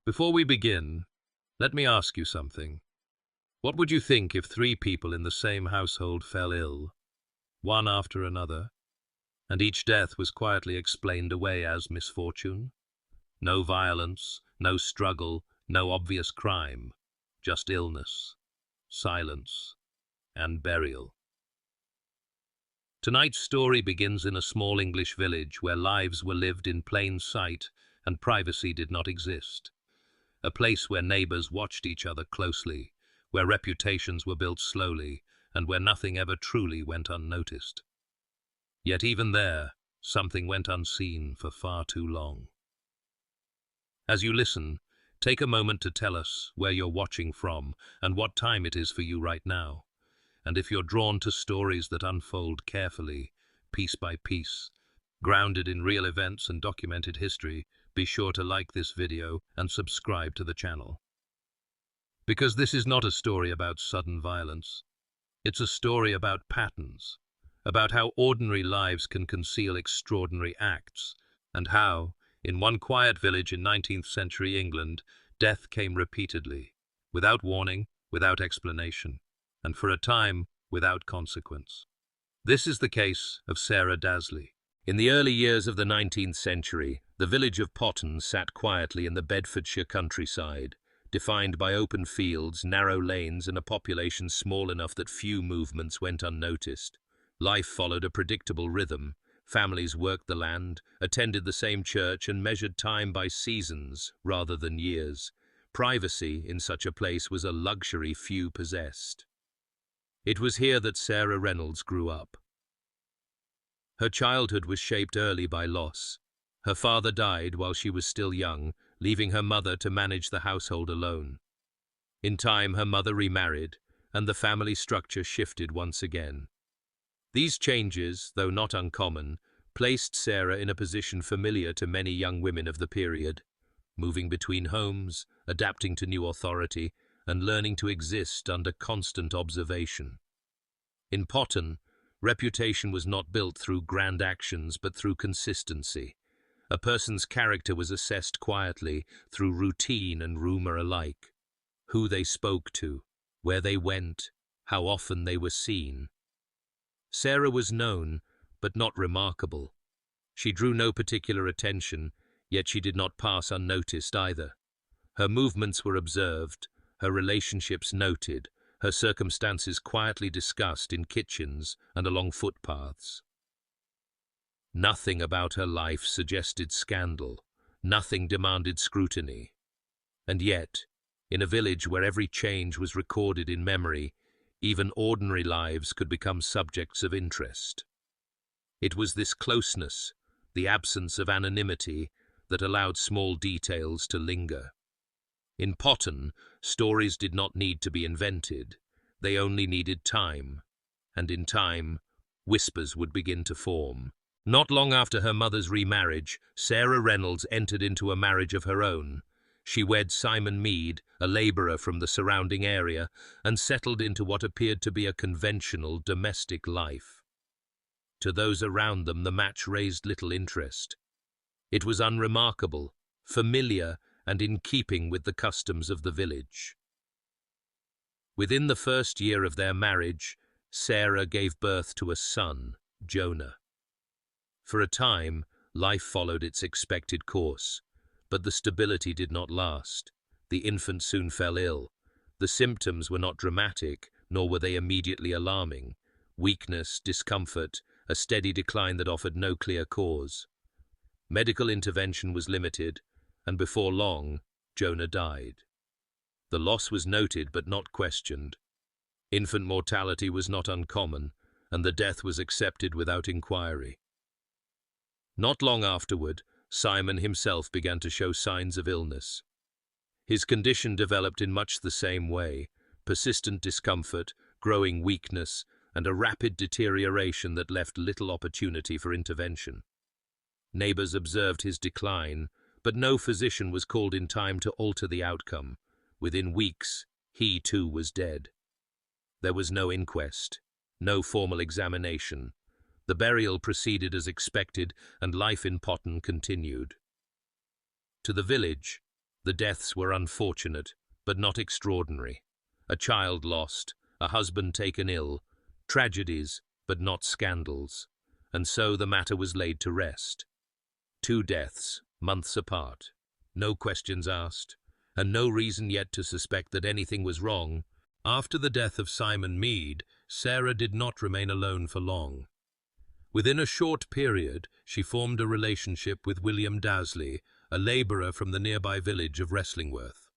Before we begin, let me ask you something. What would you think if three people in the same household fell ill, one after another, and each death was quietly explained away as misfortune? No violence, no struggle, no obvious crime, just illness, silence, and burial. Tonight's story begins in a small English village where lives were lived in plain sight and privacy did not exist. A place where neighbors watched each other closely, where reputations were built slowly, and where nothing ever truly went unnoticed. Yet even there, something went unseen for far too long. As you listen, take a moment to tell us where you're watching from and what time it is for you right now. And if you're drawn to stories that unfold carefully, piece by piece, grounded in real events and documented history, be sure to like this video and subscribe to the channel. Because this is not a story about sudden violence. It's a story about patterns, about how ordinary lives can conceal extraordinary acts, and how, in one quiet village in 19th century England, death came repeatedly, without warning, without explanation, and for a time, without consequence. This is the case of Sarah Dazley. In the early years of the 19th century, the village of Potton sat quietly in the Bedfordshire countryside, defined by open fields, narrow lanes, and a population small enough that few movements went unnoticed. Life followed a predictable rhythm. Families worked the land, attended the same church, and measured time by seasons rather than years. Privacy in such a place was a luxury few possessed. It was here that Sarah Reynolds grew up. Her childhood was shaped early by loss. Her father died while she was still young, leaving her mother to manage the household alone. In time, her mother remarried, and the family structure shifted once again. These changes, though not uncommon, placed Sarah in a position familiar to many young women of the period, moving between homes, adapting to new authority, and learning to exist under constant observation. In Potton, reputation was not built through grand actions but through consistency. A person's character was assessed quietly through routine and rumor alike. Who they spoke to, where they went, how often they were seen. Sarah was known, but not remarkable. She drew no particular attention, yet she did not pass unnoticed either. Her movements were observed, her relationships noted, her circumstances quietly discussed in kitchens and along footpaths. Nothing about her life suggested scandal, nothing demanded scrutiny. And yet, in a village where every change was recorded in memory, even ordinary lives could become subjects of interest. It was this closeness, the absence of anonymity, that allowed small details to linger. In Potton, stories did not need to be invented, they only needed time, and in time, whispers would begin to form. Not long after her mother's remarriage, Sarah Reynolds entered into a marriage of her own. She wed Simon Mead, a labourer from the surrounding area, and settled into what appeared to be a conventional domestic life. To those around them, the match raised little interest. It was unremarkable, familiar, and in keeping with the customs of the village. Within the first year of their marriage, Sarah gave birth to a son, Jonah. For a time, life followed its expected course, but the stability did not last. The infant soon fell ill. The symptoms were not dramatic, nor were they immediately alarming. Weakness, discomfort, a steady decline that offered no clear cause. Medical intervention was limited, and before long, Jonah died. The loss was noted but not questioned. Infant mortality was not uncommon, and the death was accepted without inquiry. Not long afterward, Simon himself began to show signs of illness. His condition developed in much the same way: persistent discomfort, growing weakness, and a rapid deterioration that left little opportunity for intervention. Neighbors observed his decline, but no physician was called in time to alter the outcome. Within weeks, he too was dead. There was no inquest, no formal examination. The burial proceeded as expected, and life in Potton continued. To the village, The deaths were unfortunate, but not extraordinary. A child lost, a husband taken ill, tragedies, but not scandals. And so the matter was laid to rest. 2 deaths, months apart. No questions asked, and no reason yet to suspect that anything was wrong. After the death of Simon Mead, Sarah did not remain alone for long. Within a short period, she formed a relationship with William Dazley, a labourer from the nearby village of Wrestlingworth.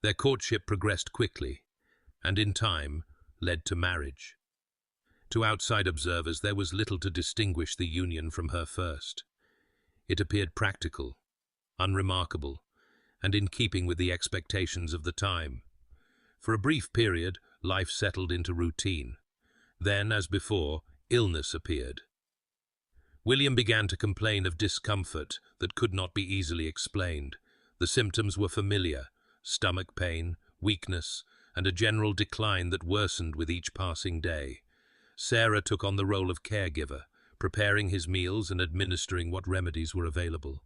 Their courtship progressed quickly, and in time led to marriage. To outside observers, there was little to distinguish the union from her first. It appeared practical, unremarkable, and in keeping with the expectations of the time. For a brief period, life settled into routine. Then, as before, illness appeared. William began to complain of discomfort that could not be easily explained. The symptoms were familiar: stomach pain, weakness, and a general decline that worsened with each passing day. Sarah took on the role of caregiver, preparing his meals and administering what remedies were available.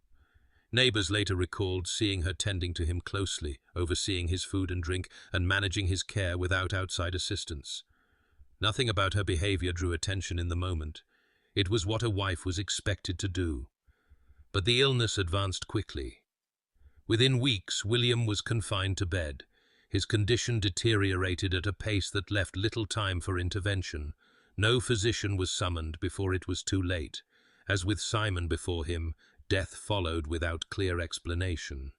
Neighbors later recalled seeing her tending to him closely, overseeing his food and drink, and managing his care without outside assistance. Nothing about her behavior drew attention in the moment. It was what a wife was expected to do. But the illness advanced quickly. Within weeks, William was confined to bed. His condition deteriorated at a pace that left little time for intervention. No physician was summoned before it was too late. As with Simon before him, death followed without clear explanation.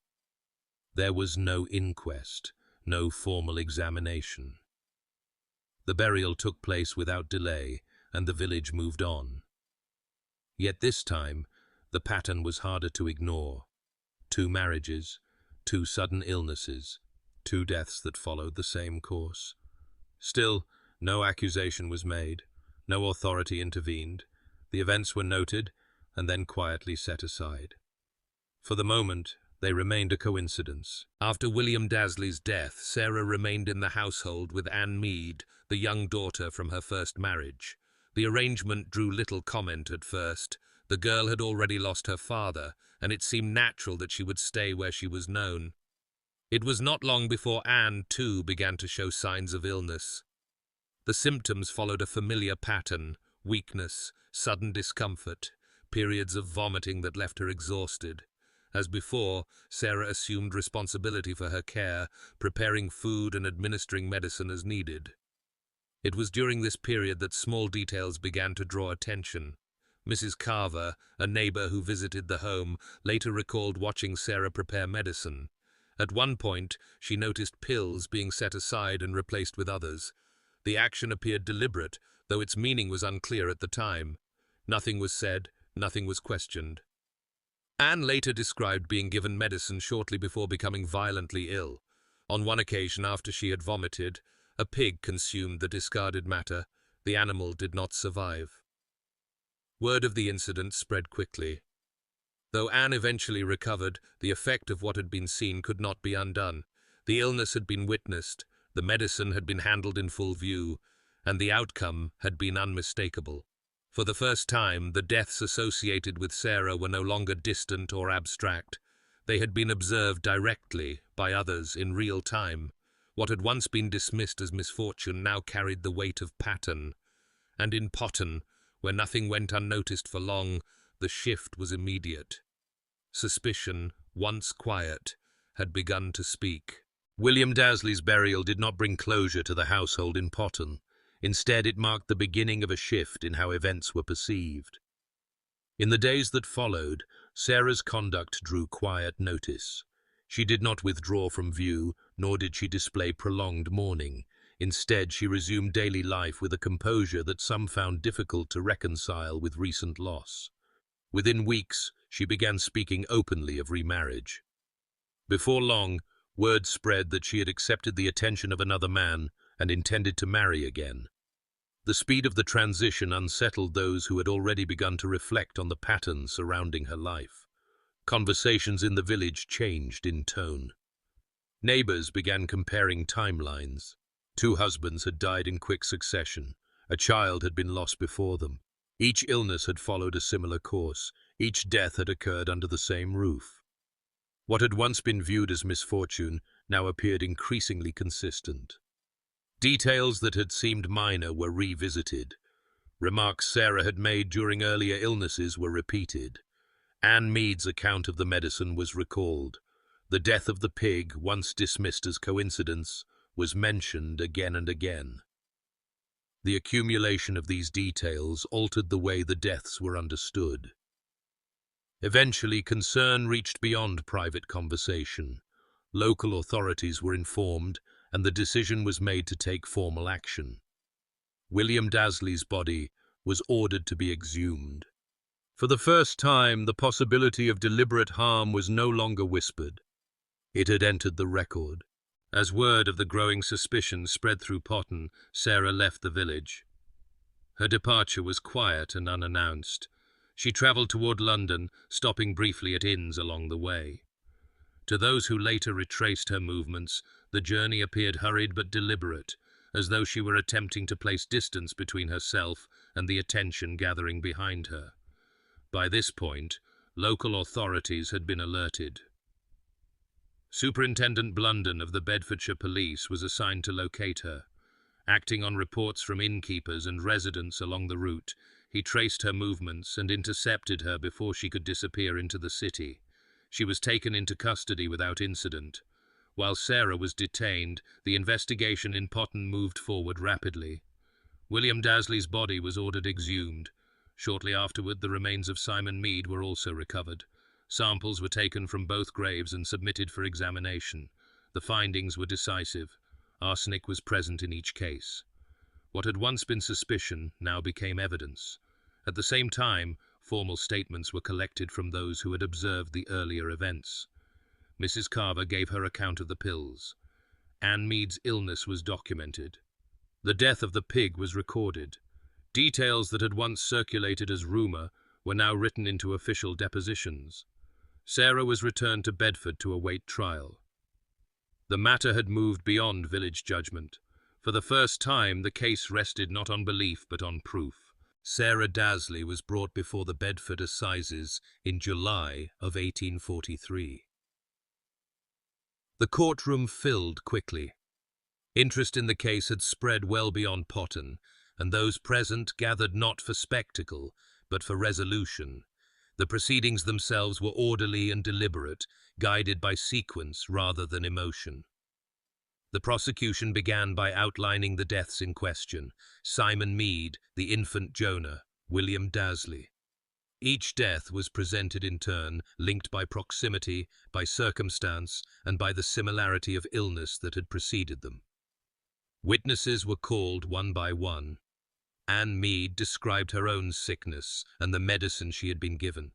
There was no inquest, no formal examination. The burial took place without delay, and the village moved on. Yet this time, the pattern was harder to ignore. 2 marriages, 2 sudden illnesses, 2 deaths that followed the same course. Still, no accusation was made, no authority intervened. The events were noted and then quietly set aside. For the moment, they remained a coincidence. After William Dazley's death, Sarah remained in the household with Anne Mead, the young daughter from her first marriage. The arrangement drew little comment at first. The girl had already lost her father, and it seemed natural that she would stay where she was known. It was not long before Anne, too, began to show signs of illness. The symptoms followed a familiar pattern: weakness, sudden discomfort, periods of vomiting that left her exhausted. As before, Sarah assumed responsibility for her care, preparing food and administering medicine as needed. It was during this period that small details began to draw attention. Mrs. Carver, a neighbor who visited the home, later recalled watching Sarah prepare medicine. At one point, she noticed pills being set aside and replaced with others. The action appeared deliberate, though its meaning was unclear at the time. Nothing was said, nothing was questioned. Anne later described being given medicine shortly before becoming violently ill. On one occasion, after she had vomited, a pig consumed the discarded matter. The animal did not survive. Word of the incident spread quickly. Though Anne eventually recovered, the effect of what had been seen could not be undone. The illness had been witnessed, the medicine had been handled in full view, and the outcome had been unmistakable. For the first time, the deaths associated with Sarah were no longer distant or abstract. They had been observed directly by others in real time. What had once been dismissed as misfortune now carried the weight of pattern. And in Potton, where nothing went unnoticed for long, the shift was immediate. Suspicion, once quiet, had begun to speak. William Dazley's burial did not bring closure to the household in Potton. Instead, it marked the beginning of a shift in how events were perceived. In the days that followed, Sarah's conduct drew quiet notice. She did not withdraw from view, nor did she display prolonged mourning. Instead, she resumed daily life with a composure that some found difficult to reconcile with recent loss. Within weeks, she began speaking openly of remarriage. Before long, word spread that she had accepted the attention of another man and intended to marry again. The speed of the transition unsettled those who had already begun to reflect on the patterns surrounding her life. Conversations in the village changed in tone. Neighbors began comparing timelines. 2 husbands had died in quick succession. A child had been lost before them. Each illness had followed a similar course. Each death had occurred under the same roof. What had once been viewed as misfortune now appeared increasingly consistent. Details that had seemed minor were revisited. Remarks Sarah had made during earlier illnesses were repeated. Anne Mead's account of the medicine was recalled. The death of the pig, once dismissed as coincidence, was mentioned again and again. The accumulation of these details altered the way the deaths were understood. Eventually, concern reached beyond private conversation. Local authorities were informed, and the decision was made to take formal action. William Dazley's body was ordered to be exhumed. For the first time, the possibility of deliberate harm was no longer whispered. It had entered the record. As word of the growing suspicion spread through Potton, Sarah left the village. Her departure was quiet and unannounced. She travelled toward London, stopping briefly at inns along the way. To those who later retraced her movements, the journey appeared hurried but deliberate, as though she were attempting to place distance between herself and the attention gathering behind her. By this point, local authorities had been alerted. Superintendent Blunden of the Bedfordshire Police was assigned to locate her. Acting on reports from innkeepers and residents along the route, he traced her movements and intercepted her before she could disappear into the city. She was taken into custody without incident. While Sarah was detained, the investigation in Potton moved forward rapidly. William Dazley's body was ordered exhumed. Shortly afterward, the remains of Simon Mead were also recovered. Samples were taken from both graves and submitted for examination. The findings were decisive. Arsenic was present in each case. What had once been suspicion now became evidence. At the same time, formal statements were collected from those who had observed the earlier events. Mrs. Carver gave her account of the pills. Anne Mead's illness was documented. The death of the pig was recorded. Details that had once circulated as rumour were now written into official depositions. Sarah was returned to Bedford to await trial. The matter had moved beyond village judgment. For the first time, the case rested not on belief but on proof. Sarah Dazley was brought before the Bedford Assizes in July of 1843. The courtroom filled quickly. Interest in the case had spread well beyond Potton, and those present gathered not for spectacle, but for resolution. The proceedings themselves were orderly and deliberate, guided by sequence rather than emotion. The prosecution began by outlining the deaths in question: Simon Mead, the infant Jonah, William Dazley. Each death was presented in turn, linked by proximity, by circumstance, and by the similarity of illness that had preceded them. Witnesses were called one by one. Anne Mead described her own sickness and the medicine she had been given.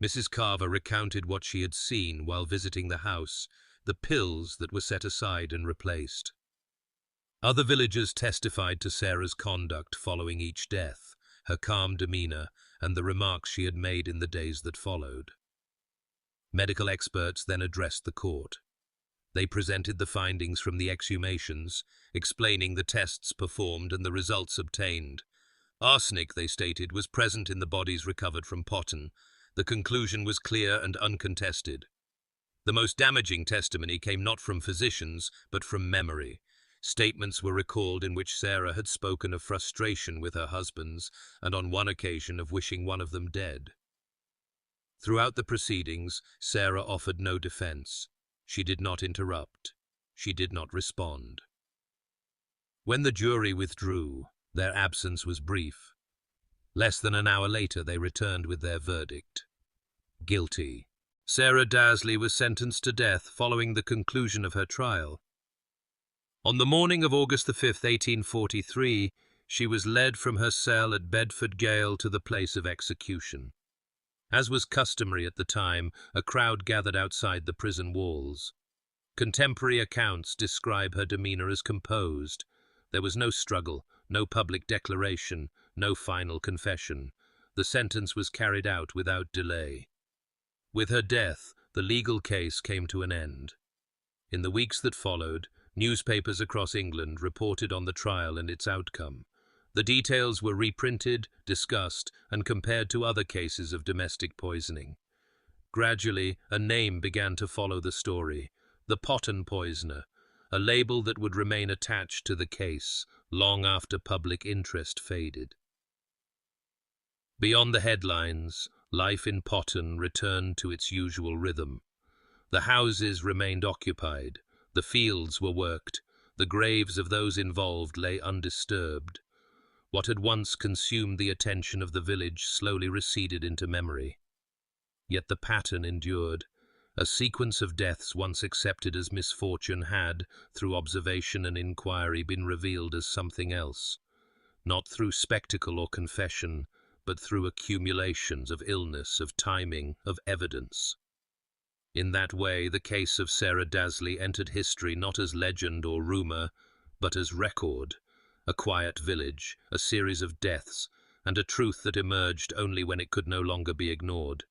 Mrs. Carver recounted what she had seen while visiting the house, the pills that were set aside and replaced. Other villagers testified to Sarah's conduct following each death, her calm demeanour, and the remarks she had made in the days that followed. Medical experts then addressed the court. They presented the findings from the exhumations, explaining the tests performed and the results obtained. Arsenic, they stated, was present in the bodies recovered from Potton. The conclusion was clear and uncontested. The most damaging testimony came not from physicians, but from memory. Statements were recalled in which Sarah had spoken of frustration with her husbands, and on one occasion of wishing one of them dead. Throughout the proceedings, Sarah offered no defense. She did not interrupt. She did not respond. When the jury withdrew, their absence was brief. Less than an hour later, they returned with their verdict: guilty. Sarah Dazley was sentenced to death following the conclusion of her trial. On the morning of August 5, 1843, she was led from her cell at Bedford Gaol to the place of execution. As was customary at the time, a crowd gathered outside the prison walls. Contemporary accounts describe her demeanour as composed. There was no struggle, no public declaration, no final confession. The sentence was carried out without delay. With her death, the legal case came to an end. In the weeks that followed, newspapers across England reported on the trial and its outcome. The details were reprinted, discussed, and compared to other cases of domestic poisoning. Gradually, a name began to follow the story: the Potton poisoner, a label that would remain attached to the case long after public interest faded. Beyond the headlines, life in Potton returned to its usual rhythm. The houses remained occupied, the fields were worked, the graves of those involved lay undisturbed. What had once consumed the attention of the village slowly receded into memory. Yet the pattern endured. A sequence of deaths once accepted as misfortune had, through observation and inquiry, been revealed as something else. Not through spectacle or confession, but through accumulations of illness, of timing, of evidence. In that way, the case of Sarah Dazley entered history not as legend or rumor, but as record. A quiet village, a series of deaths, and a truth that emerged only when it could no longer be ignored.